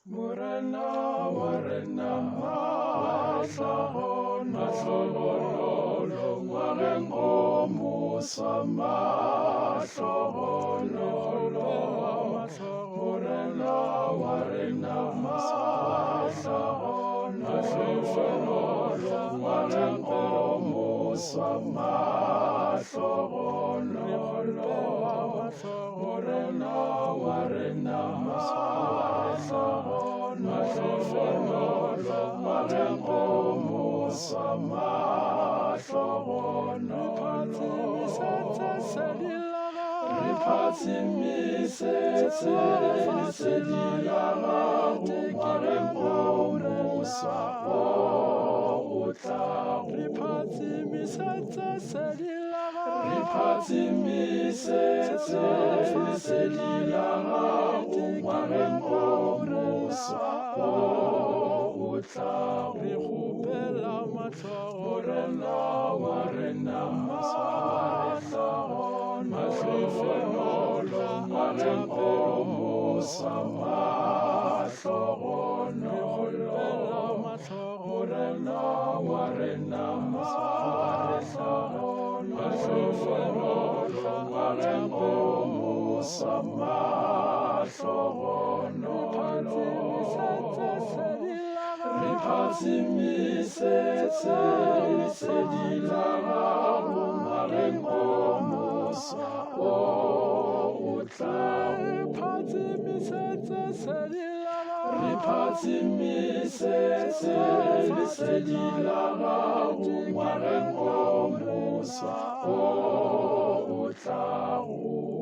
Morena wa rena mahlohonolo ngwageng o mosa mahlohonolo. Morena wa rena mahlohonolo ngwageng o mosa mahlohonolo. Morena wa rena mahlohonolo ngwageng o mosa mahlohonolo. Re phathimisetse lesedi la gago ngwageng o mosa o tlago. Re phathimisetse lesedi la gago ngwageng o mosa o tlago. Re kgopela Morena wa rena mahlohonolo ngwageng o mosa mahlohonolo. Morena wa rena mahlohonolo ngwageng o mosa mahlohonolo. Re phathimisetse lesedi la gago ngwageng o mosa o tlago. Re phathimisetse lesedi la gago ngwageng o mosa o tlago.